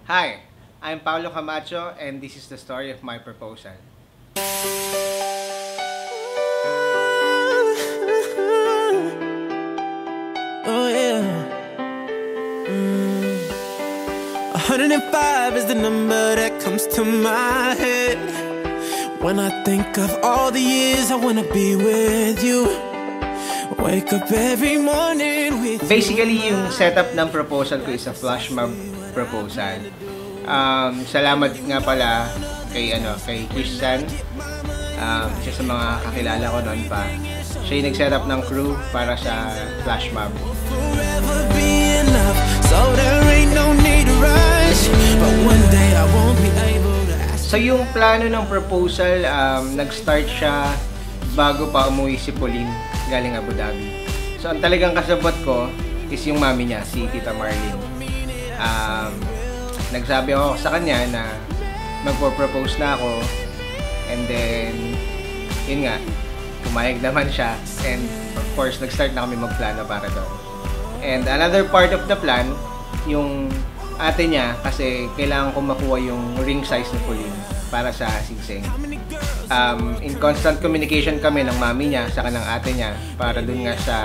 Hi, I'm Paulo Camacho and this is the story of my proposal. Oh yeah. 105 is the number that comes to my head when I think of all the years I wanna be with you. Wake up every morning with Basically, yung setup ng proposal ko is a flash mob proposal. Salamat nga pala kay Christian. Isa sa mga kakilala ko noon pa. Siya yung nag-setup ng crew para sa flash mob. forever be enough, so there ain't no need to rush. But one day I won't be able to ask. So yung plano ng proposal, nag-start siya bago pa umuwi si Pauline galing Abu Dhabi. So ang talagang kasabot ko is yung mami niya, si Tita Marlene. Nagsabi ako sa kanya na magpo-propose na ako, and then yun nga, pumayag naman siya, and of course nag-start na kami magplano para doon. And another part of the plan, yung ate niya, kasi kailangan ko makuha yung ring size ni Pauline para sa singsing. In constant communication kami ng mami niya saka ng ate niya para dun nga sa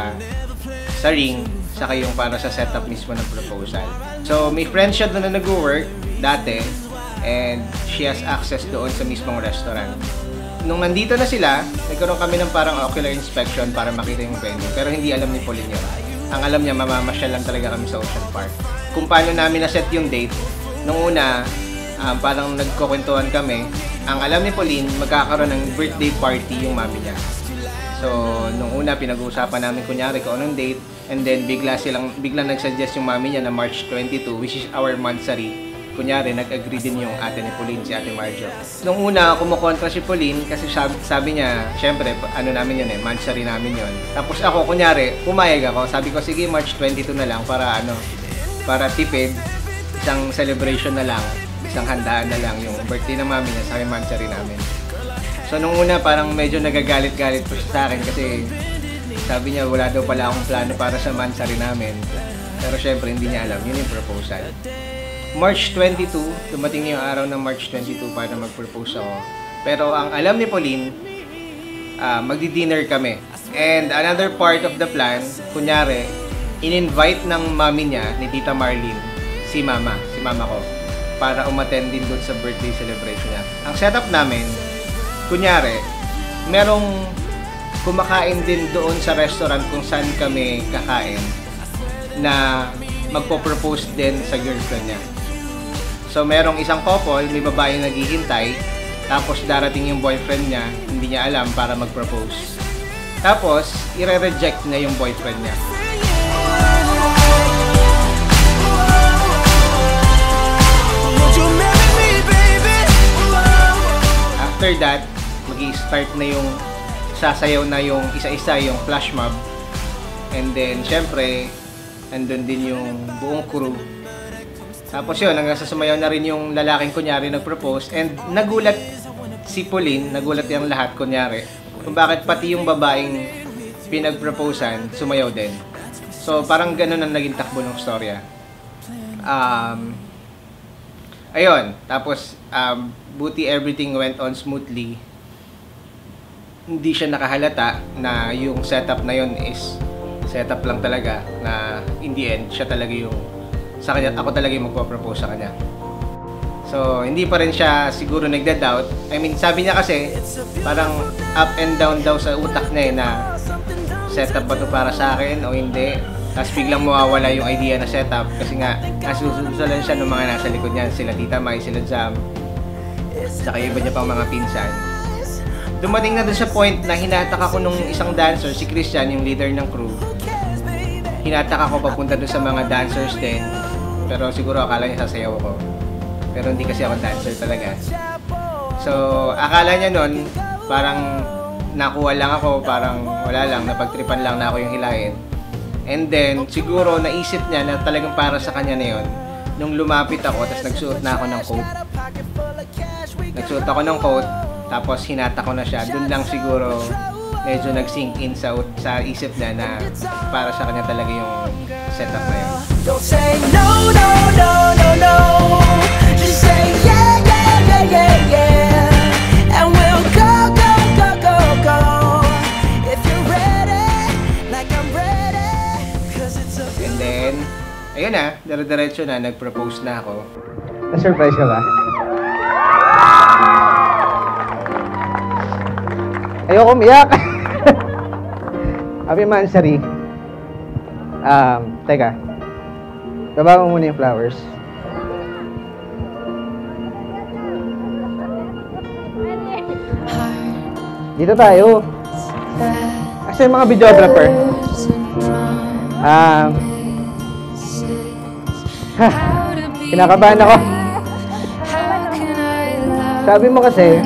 ring, saka yung para sa setup mismo ng proposal. So may friend siya doon na nag-work dati, and she has access doon sa mismong restaurant. Nung nandito na sila, nagkaroon kami ng parang ocular inspection para makita yung venue, pero hindi alam ni Pauline yun. Ang alam niya, mamamasyal lang talaga kami sa Ocean Park. Kung paano namin na-set yung date, nung una, parang nagkukwentuhan kami. Ang alam ni Pauline, magkakaroon ng birthday party yung mami niya. So, nung una, pinag-uusapan namin kunyari kung anong date, and then biglang nag-suggest yung mami niya na March 22, which is our monthsary. Kunyari, nag-agree din yung ate ni Pauline, si Ate Marjo. Nung una, kumukontra si Pauline kasi sabi niya, syempre, namin yun monthsary namin yun. Tapos ako, kunyari, pumayag ako. Sabi ko, sige, March 22 na lang para tipid, isang celebration na lang, isang handaan na lang yung birthday ng mami niya sa monthsary namin. So, nung una, parang medyo nagagalit-galit po siya sa akin kasi sabi niya, wala daw pala akong plano para sa monthsary namin. Pero syempre, hindi niya alam, yun yung proposal. March 22, dumating yung araw ng March 22 para mag-propose ako. Pero ang alam ni Pauline, magdi-dinner kami. And another part of the plan, kunyari, in-invite ng mami niya, ni Tita Marlene, si mama ko, para umattend din doon sa birthday celebration niya. Ang setup namin, kunyari, merong kumakain din doon sa restaurant kung saan kami kakain na magpo-propose din sa girlfriend niya. So, merong isang couple, may babaeng naghihintay, tapos darating yung boyfriend niya, hindi niya alam para mag-propose. Tapos, i-reject niya yung boyfriend niya. After that, mag-i-start na yung sasayaw na yung isa-isa, yung flash mob. And then, syempre, andun din yung buong crew. Tapos yun, hanggang sa sumayaw na rin yung lalaking kunyari nag-propose, and nagulat si Pauline, nagulat yung lahat kunyari, kung bakit pati yung babaeng pinag-proposan, sumayaw din. So parang ganun ang naging takbo ng storya. Ayun, tapos buti everything went on smoothly. Hindi siya nakahalata na yung setup na yun is setup lang talaga, na in the end, siya talaga yung sa kanya, ako talaga yung magpo-propose sa kanya. So, hindi pa rin siya siguro nagda-doubt. I mean, sabi niya kasi, parang up and down daw sa utak niya na setup ba ito para sa akin o hindi. Tapos biglang mawawala yung idea na setup kasi nga, nasusulan siya ng mga nasa likod niya. Sila Tita Mai, sila Jam, saka iba niya pang mga pinsan. Dumating na dun sa point na hinatak ako nung isang dancer, si Christian, yung leader ng crew. Hinatak ako papunta dun sa mga dancers din. Pero siguro akala niya sasayaw ako. Pero hindi kasi ako dancer talaga. So, akala niya nun, parang nakuha lang ako, parang wala lang, napagtripan lang na ako yung hilahin. And then, siguro naisip niya na talagang para sa kanya na yun. Nung lumapit ako, tapos nagsuot na ako ng coat. Nagsuot ako ng coat, tapos hinata ko na siya. Doon lang siguro medyo nag-sink in sa isip niya na para sa kanya talaga yung setup na yun. Don't say no, no, no, no, no. dire-diretso na, nag-propose na ako. Na-surprise ka ba? Ayoko umiyak. Happy Mansari. Teka. Baba mo muna yung flowers. Dito tayo. Kasi yung mga videographer. Kinakabahan ako. Sabi mo kasi,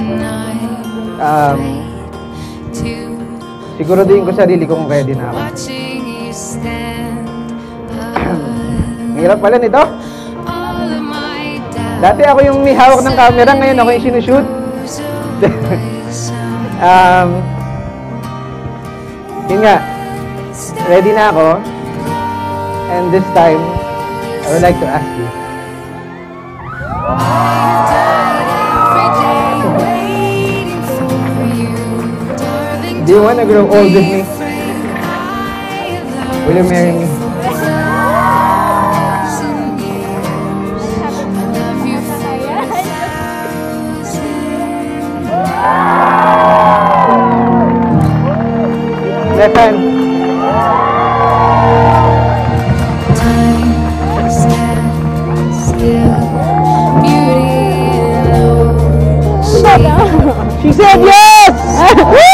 siguraduhin ko sarili kong ready na ako. Hirap pala nito. Dati ako yung may hawak ng camera, ngayon ako yung sinushoot. Yun nga, ready na ako. And this time, I would like to ask you. Do you wanna grow old with me? Will you marry me? Left hand. She said yes!